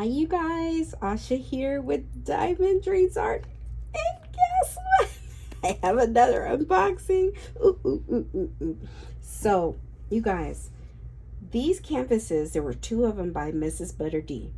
Hi you guys, Asha here with Diamond Dreams Art, and guess what? I have another unboxing. So you guys, these canvases, there were two of them by MrsButterD,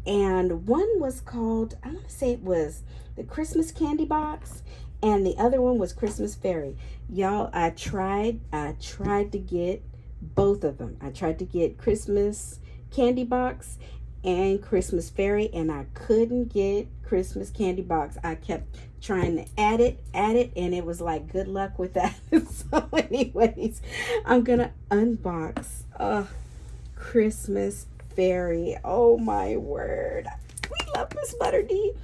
and one was called, I want to say it was the Christmas candy box, and the other one was Christmas fairy. Y'all, I tried to get both of them. I tried to get Christmas candy box and Christmas fairy, and I couldn't get Christmas candy box. I kept trying to add it, and it was like, good luck with that. So anyways, I'm gonna unbox Christmas fairy. Oh my word, we love MrsButterD.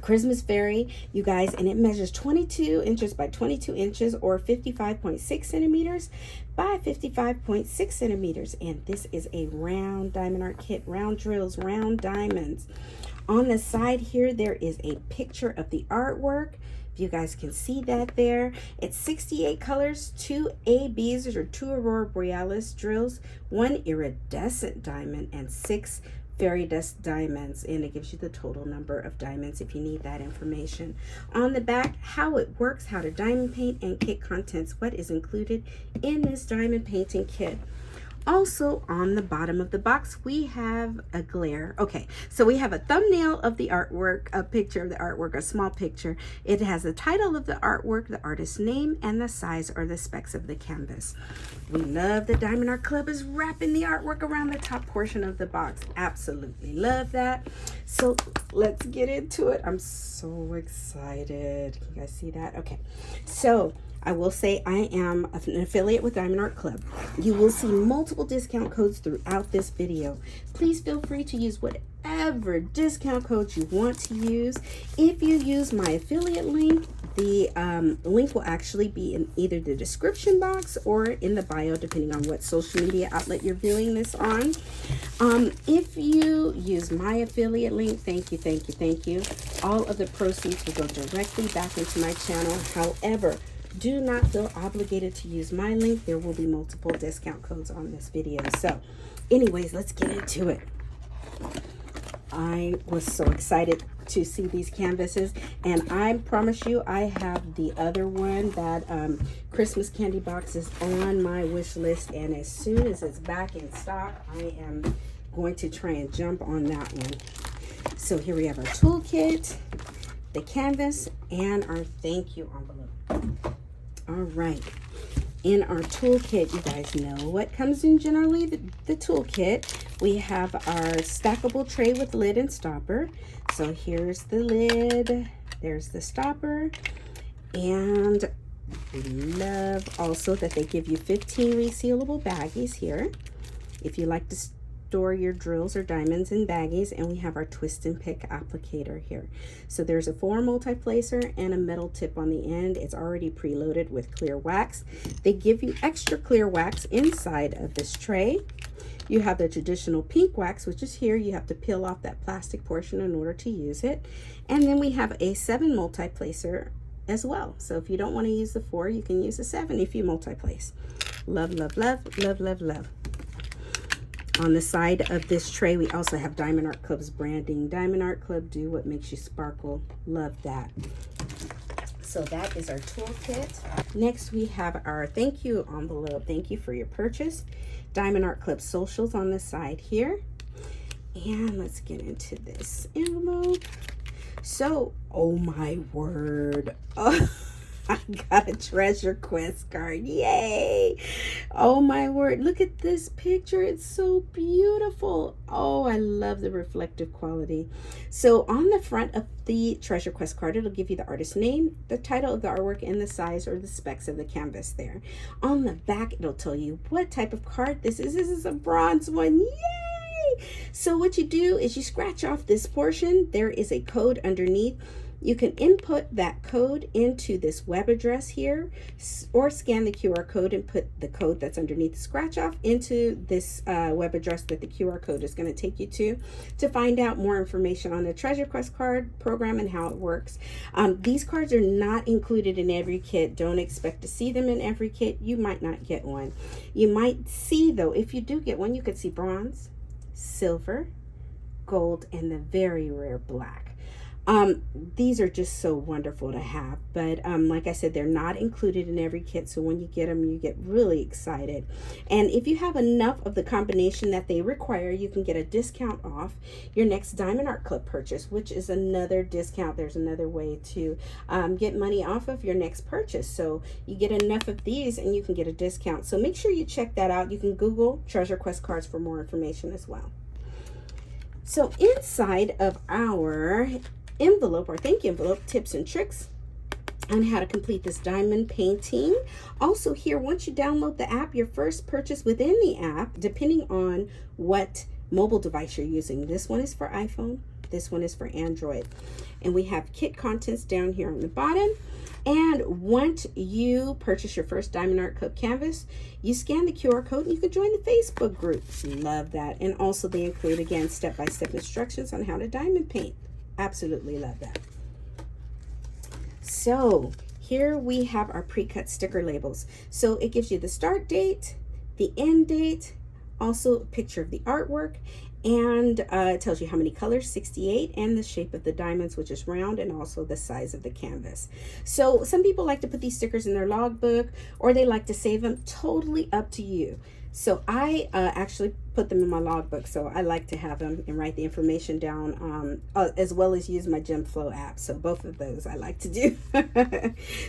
Christmas fairy, you guys, and it measures 22 inches by 22 inches, or 55.6 centimeters by 55.6 centimeters. And this is a round diamond art kit, round drills, round diamonds. On the side here, there is a picture of the artwork. If you guys can see that there, it's 68 colors, 2 ABs or 2 aurora borealis drills, 1 iridescent diamond, and 6 fairy dust diamonds, and it gives you the total number of diamonds if you need that information. On the back, how it works, how to diamond paint, and kit contents, what is included in this diamond painting kit. Also on the bottom of the box, we have a glare. Okay, so we have a thumbnail of the artwork, a picture of the artwork, a small picture. It has the title of the artwork, the artist's name, and the size or the specs of the canvas. We love the Diamond Art Club is wrapping the artwork around the top portion of the box. Absolutely love that. So let's get into it. I'm so excited. Can you guys see that? Okay, so I will say I am an affiliate with Diamond Art Club. You will see multiple discount codes throughout this video. Please feel free to use whatever discount codes you want to use. If you use my affiliate link, the link will actually be in either the description box or in the bio, depending on what social media outlet you're viewing this on. If you use my affiliate link, thank you. All of the proceeds will go directly back into my channel. However, do not feel obligated to use my link. There will be multiple discount codes on this video. So anyways, let's get into it. I was so excited to see these canvases, and I promise you I have the other one, that Christmas candy box, is on my wish list, and as soon as it's back in stock, I am going to try and jump on that one. So here we have our toolkit, the canvas, and our thank you envelope. All right, in our toolkit, you guys know what comes in generally, the toolkit. We have our stackable tray with lid and stopper. So here's the lid, there's the stopper, and we love also that they give you 15 resealable baggies here if you like to store your drills or diamonds in baggies. And we have our twist and pick applicator here. So there's a 4 multi-placer and a metal tip on the end. It's already preloaded with clear wax. They give you extra clear wax inside of this tray. You have the traditional pink wax, which is here. You have to peel off that plastic portion in order to use it. And then we have a 7 multi-placer as well. So if you don't want to use the 4, you can use the 7 if you multi-place. Love. On the side of this tray, we also have Diamond Art Club's branding. Diamond Art Club, do what makes you sparkle. Love that. So that is our toolkit. Next, we have our thank you envelope. Thank you for your purchase. Diamond Art Club socials on the side here. And let's get into this envelope. So, oh my word. Oh, I got a treasure quest card. Yay! Oh my word. Look at this picture. It's so beautiful. Oh, I love the reflective quality. So on the front of the treasure quest card, it'll give you the artist's name, the title of the artwork, and the size or the specs of the canvas there. On the back, it'll tell you what type of card this is. This is a bronze one. Yay! So what you do is you scratch off this portion. There is a code underneath. You can input that code into this web address here, or scan the QR code and put the code that's underneath the scratch off into this web address that the QR code is going to take you to find out more information on the Treasure Quest card program and how it works. These cards are not included in every kit. Don't expect to see them in every kit. You might not get one. You might see, though, if you do get one, you could see bronze, silver, gold, and the very rare black. These are just so wonderful to have, but like I said, they're not included in every kit, so when you get them, you get really excited. And if you have enough of the combination that they require, you can get a discount off your next Diamond Art Club purchase, which is another discount. There's another way to get money off of your next purchase. So you get enough of these and you can get a discount. So make sure you check that out. You can Google Treasure Quest cards for more information as well. So inside of our envelope, or thank you envelope, tips and tricks on how to complete this diamond painting. Also here, once you download the app, your first purchase within the app, depending on what mobile device you're using. This one is for iPhone, this one is for Android. And we have kit contents down here on the bottom. And once you purchase your first Diamond Art Club canvas, you scan the QR code and you can join the Facebook group. Love that. And also they include, again, step-by-step instructions on how to diamond paint. Absolutely love that. So here we have our pre-cut sticker labels. So it gives you the start date, the end date, also a picture of the artwork, and it tells you how many colors, 68, and the shape of the diamonds, which is round, and also the size of the canvas. So some people like to put these stickers in their logbook, or they like to save them. Totally up to you. So I actually put them in my logbook, so I like to have them and write the information down, as well as use my Gem Flow app. So both of those I like to do.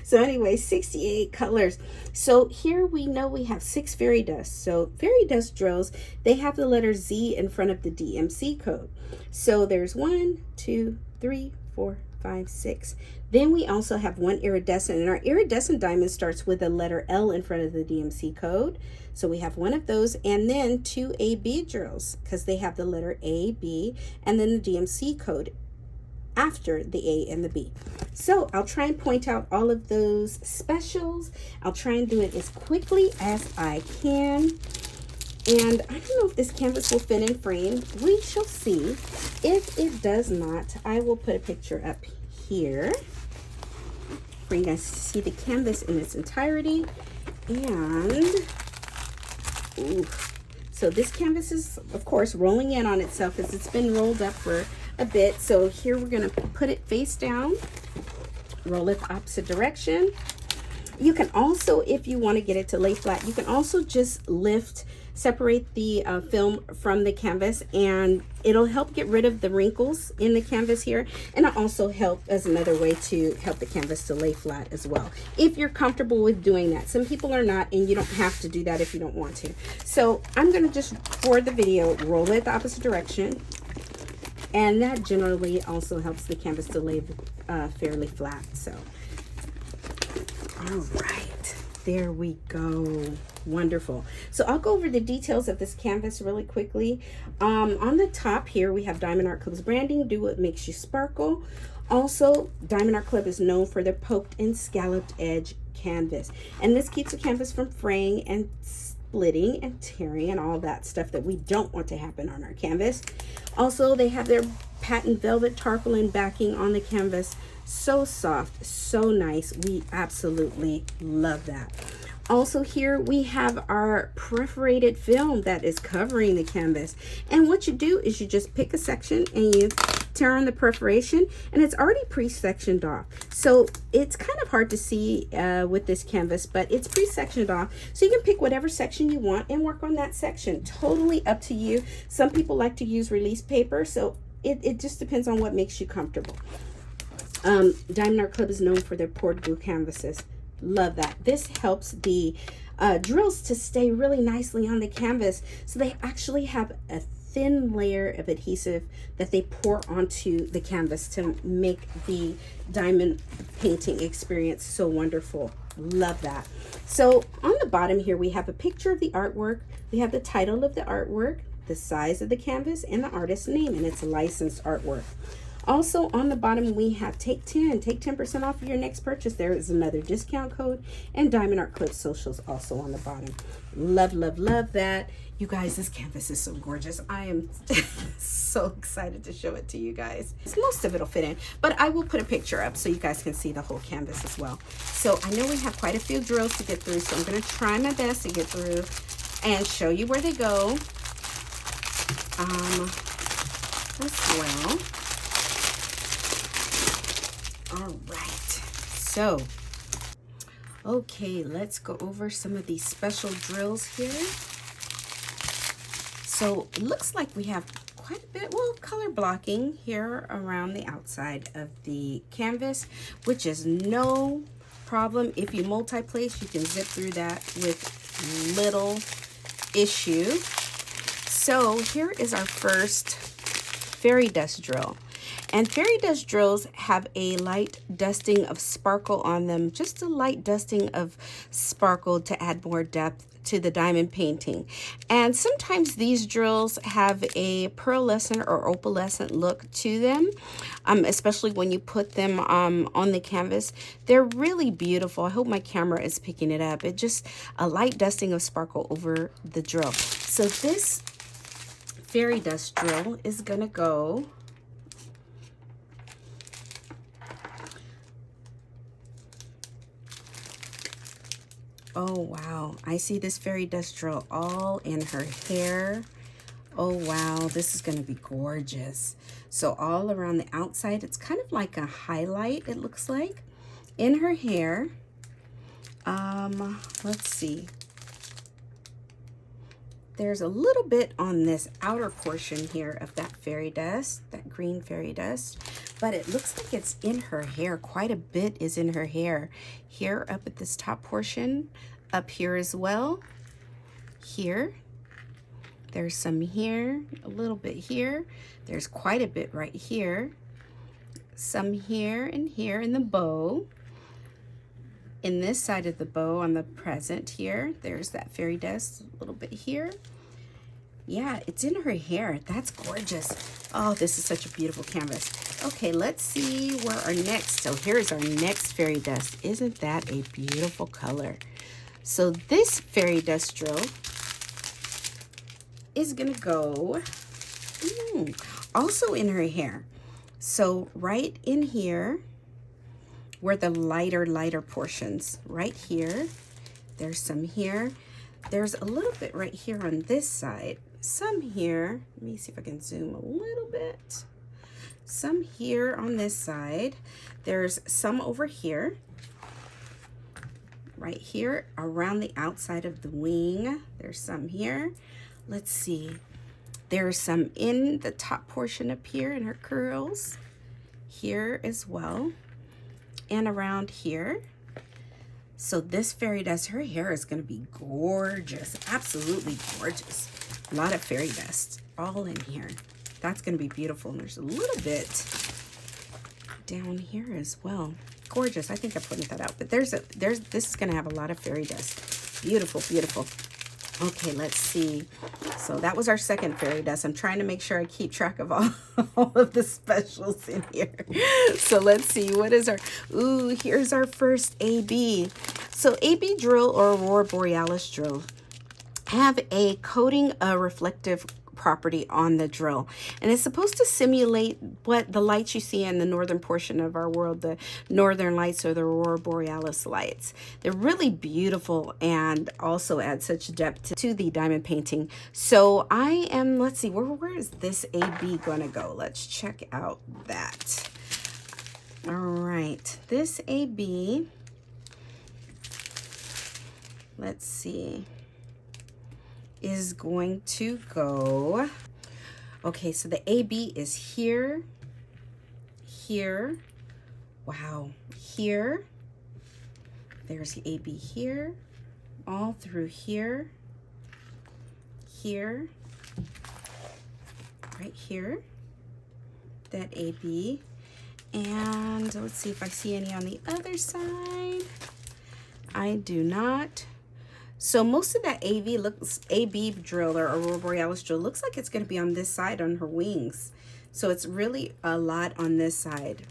So anyway, 68 colors. So here we know we have 6 fairy dust. So fairy dust drills, they have the letter Z in front of the DMC code. So there's 1, 2, 3, 4, 5, 6. Then we also have 1 iridescent, and our iridescent diamond starts with a letter L in front of the DMC code. So we have 1 of those, and then 2 AB drills because they have the letter A, B, and then the DMC code after the A and the B. So I'll try and point out all of those specials. I'll try and do it as quickly as I can. And I don't know if this canvas will fit in frame. We shall see. If it does not, I will put a picture up here for you guys to see the canvas in its entirety. And ooh, so this canvas is, of course, rolling in on itself as it's been rolled up for a bit. So here we're going to put it face down, roll it the opposite direction. You can also, if you want to get it to lay flat, you can also just separate the film from the canvas, and it'll help get rid of the wrinkles in the canvas here, and it'll also help as another way to help the canvas to lay flat as well, if you're comfortable with doing that. Some people are not, and you don't have to do that if you don't want to. So I'm going to just, for the video, roll it the opposite direction, and that generally also helps the canvas to lay fairly flat. So all right, there we go. Wonderful. So I'll go over the details of this canvas really quickly. On the top here, we have Diamond Art Club's branding, do what makes you sparkle. Also, Diamond Art Club is known for their poked and scalloped edge canvas. And this keeps the canvas from fraying and splitting and tearing and all that stuff that we don't want to happen on our canvas. Also, they have their patent velvet tarpaulin backing on the canvas. So soft, so nice. We absolutely love that. Also here we have our perforated film that is covering the canvas. And what you do is you just pick a section and you tear on the perforation, and it's already pre-sectioned off. So it's kind of hard to see with this canvas, but it's pre-sectioned off. So you can pick whatever section you want and work on that section. Totally up to you. Some people like to use release paper, so it just depends on what makes you comfortable. Diamond Art Club is known for their poured glue canvases. Love that. This helps the drills to stay really nicely on the canvas. So they actually have a thin layer of adhesive that they pour onto the canvas to make the diamond painting experience so wonderful. Love that. So on the bottom here, we have a picture of the artwork. We have the title of the artwork, the size of the canvas, and the artist's name, and it's licensed artwork. Also on the bottom, we have take 10% off of your next purchase. There is another discount code, and Diamond Art Club socials also on the bottom. Love, love, love that. You guys, this canvas is so gorgeous. I am so excited to show it to you guys. Most of it will fit in, but I will put a picture up so you guys can see the whole canvas as well. So I know we have quite a few drills to get through, so I'm going to try my best to get through and show you where they go. as well. All right, so, okay, let's go over some of these special drills here. So it looks like we have quite a bit, well, color blocking here around the outside of the canvas, which is no problem. If you multi-place, you can zip through that with little issue. So here is our first fairy dust drill. And fairy dust drills have a light dusting of sparkle on them, just a light dusting of sparkle to add more depth to the diamond painting. And sometimes these drills have a pearlescent or opalescent look to them, especially when you put them on the canvas. They're really beautiful. I hope my camera is picking it up. It's just a light dusting of sparkle over the drill. So this fairy dust drill is gonna go oh wow, I see this fairy dust drill all in her hair. Oh wow, this is gonna be gorgeous. So all around the outside, it's kind of like a highlight, it looks like, in her hair. Let's see. There's a little bit on this outer portion here of that fairy dust, that green fairy dust, but it looks like it's in her hair. Quite a bit is in her hair. Here up at this top portion, up here as well. Here, there's some here, a little bit here. There's quite a bit right here. Some here and here in the bow. In this side of the bow on the present here, there's that fairy dust, a little bit here. Yeah, it's in her hair. That's gorgeous. Oh, this is such a beautiful canvas. Okay, let's see where our next, so here's our next fairy dust. Isn't that a beautiful color? So this fairy dust drill is gonna go also in her hair. So right in here, where the lighter portions, right here, there's some here. There's a little bit right here on this side. Some here, let me see if I can zoom a little bit. Some here on this side. There's some over here. Right here around the outside of the wing. There's some here. Let's see. There's some in the top portion up here in her curls. Here as well. And around here. So this fairy dust, her hair is going to be gorgeous. Absolutely gorgeous. A lot of fairy dust all in here. That's going to be beautiful. And there's a little bit down here as well. Gorgeous. I think I pointed that out. But this is going to have a lot of fairy dust. Beautiful, beautiful. Okay, let's see. So that was our second fairy dust. I'm trying to make sure I keep track of all of the specials in here. So let's see. What is our... Ooh, here's our first AB. So AB drill or Aurora Borealis drill have a coating, a reflective property on the drill, and it's supposed to simulate what the lights you see in the northern portion of our world, the northern lights or the Aurora Borealis lights. They're really beautiful and also add such depth to the diamond painting. So I am, let's see, where is this AB gonna go? Let's check out that. All right, this AB, let's see, is going to go, okay, so the AB is here, here, wow, here, there's the AB here, all through here, here, right here, that AB, and let's see if I see any on the other side. I do not. So most of that AB drill or Aurora Borealis drill looks like it's going to be on this side on her wings. So it's really a lot on this side.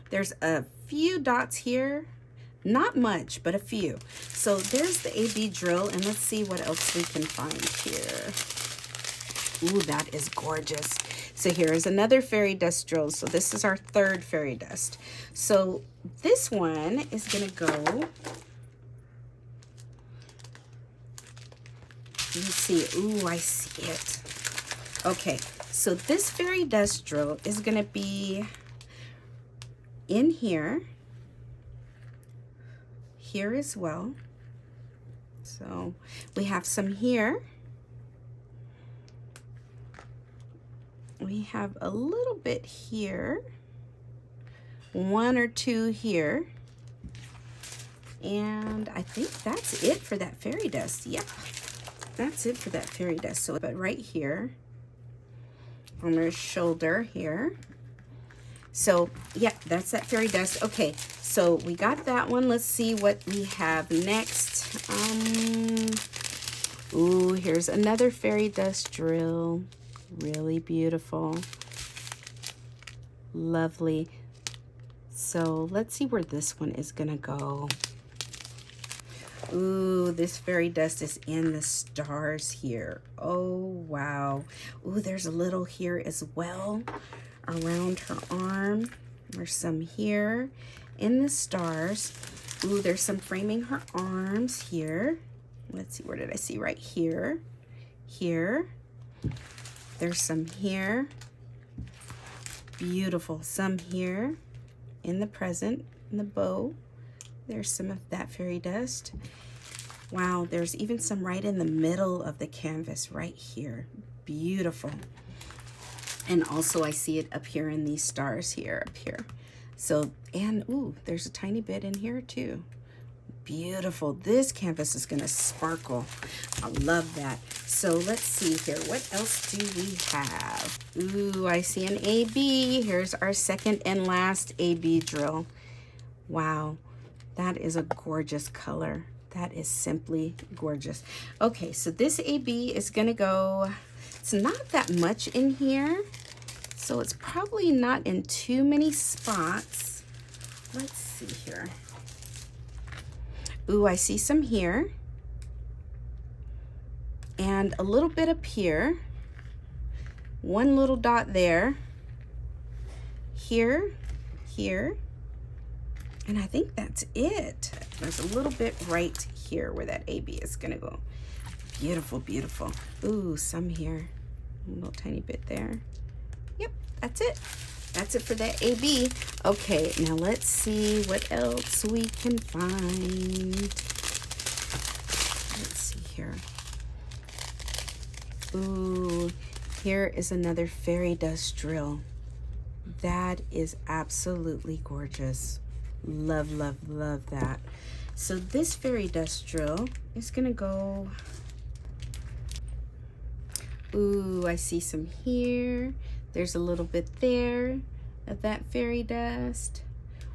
There's a few dots here, not much, but a few. So there's the AB drill, and let's see what else we can find here. Ooh, that is gorgeous. So here is another fairy dust drill. So this is our third fairy dust. So this one is going to go... Let's see. Ooh, I see it. Okay, So this fairy dust drill is going to be in here as well. So we have some here. We have a little bit here, 1 or 2 here, and I think that's it for that fairy dust. Yep, that's it for that fairy dust. So, but right here on her shoulder here. So yeah, that's that fairy dust. Okay, so we got that one. Let's see what we have next. Ooh, here's another fairy dust drill. Really beautiful. Lovely. So let's see where this one is gonna go. Ooh, this fairy dust is in the stars here. Oh, wow. Ooh, there's a little here as well around her arm. There's some here in the stars. Ooh, there's some framing her arms here. Let's see, where did I see? Right here. Here. There's some here. Beautiful. Some here in the present, in the bow. There's some of that fairy dust. Wow, there's even some right in the middle of the canvas right here. Beautiful. And also I see it up here in these stars here, up here. So, and ooh, there's a tiny bit in here too. Beautiful. This canvas is gonna sparkle. I love that. So let's see here. What else do we have? Ooh, I see an AB. Here's our second and last AB drill. Wow, that is a gorgeous color. That is simply gorgeous. Okay, so this AB is gonna go, it's not that much in here, so it's probably not in too many spots. Let's see here. Ooh, I see some here. And a little bit up here. One little dot there. Here, here. And I think that's it. There's a little bit right here where that AB is gonna go. Beautiful, beautiful. Ooh, some here. A little tiny bit there. Yep, that's it. That's it for that AB. Okay, now let's see what else we can find. Let's see here. Ooh, here is another fairy dust drill. That is absolutely gorgeous. Love, love, love that. So this fairy dust drill is gonna go, ooh, I see some here. There's a little bit there of that fairy dust.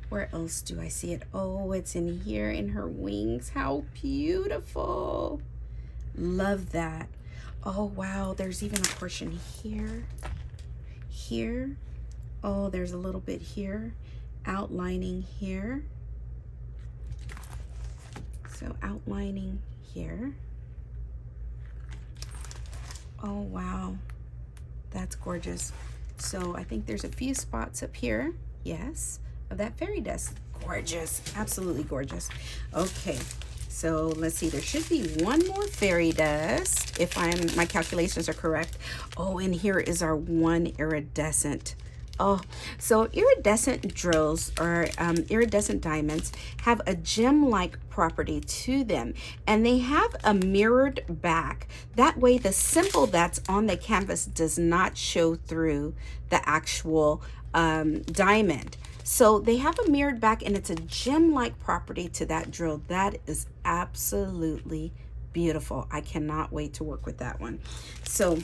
Where else do I see it? Oh, it's in here in her wings. How beautiful. Love that. Oh, wow, there's even a portion here. Here. Oh, there's a little bit here. Outlining here. So outlining here. Oh, wow. That's gorgeous. So I think there's a few spots up here, yes, of that fairy dust. Gorgeous, absolutely gorgeous. Okay, so let's see, there should be one more fairy dust if my calculations are correct. Oh, and here is our one iridescent. Oh, so iridescent drills or iridescent diamonds have a gem-like property to them, and they have a mirrored back. That way the symbol that's on the canvas does not show through the actual diamond. So they have a mirrored back, and it's a gem-like property to that drill. That is absolutely beautiful. I cannot wait to work with that one. So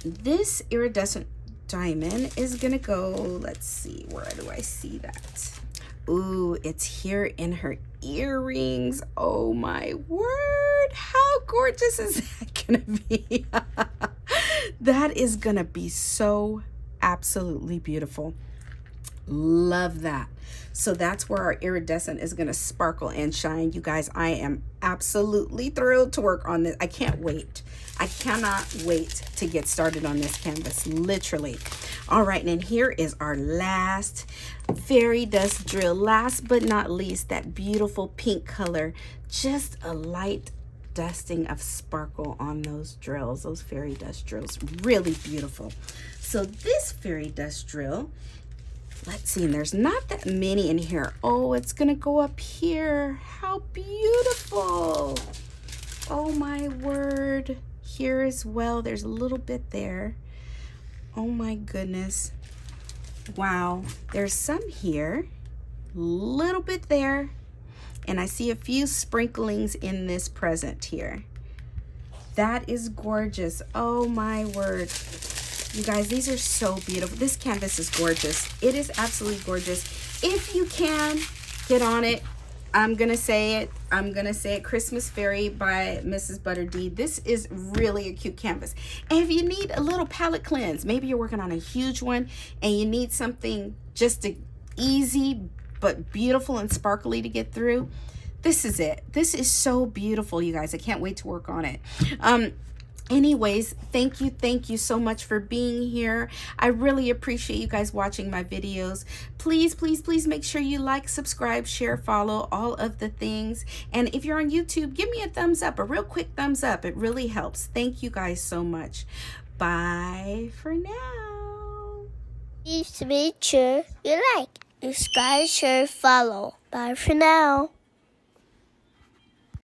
this iridescent diamond is gonna go, let's see, where do I see that? Ooh, it's here in her earrings. Oh my word, how gorgeous is that gonna be? That is gonna be so absolutely beautiful. Love that. So that's where our iridescent is going to sparkle and shine. You guys, I am absolutely thrilled to work on this. I can't wait. I cannot wait to get started on this canvas, literally. All right, and here is our last fairy dust drill. Last but not least, that beautiful pink color. Just a light dusting of sparkle on those drills, those fairy dust drills. Really beautiful. So this fairy dust drill, let's see, and there's not that many in here. Oh, it's gonna go up here. How beautiful. Oh my word. Here as well, there's a little bit there. Oh my goodness. Wow, there's some here, little bit there, and I see a few sprinklings in this present here. That is gorgeous. Oh my word. You guys, these are so beautiful. This canvas is gorgeous. It is absolutely gorgeous. If you can, get on it. I'm gonna say it. Christmas Fairy by MrsButterD. This is really a cute canvas. And if you need a little palette cleanse, maybe you're working on a huge one and you need something just easy but beautiful and sparkly to get through, this is it. This is so beautiful, you guys. I can't wait to work on it. Anyways, thank you so much for being here. I really appreciate you guys watching my videos. Please make sure you like, subscribe, share, follow, all of the things. And if you're on YouTube, give me a thumbs up, a real quick thumbs up. It really helps. Thank you guys so much. Bye for now. Please make sure you like, subscribe, share, follow. Bye for now.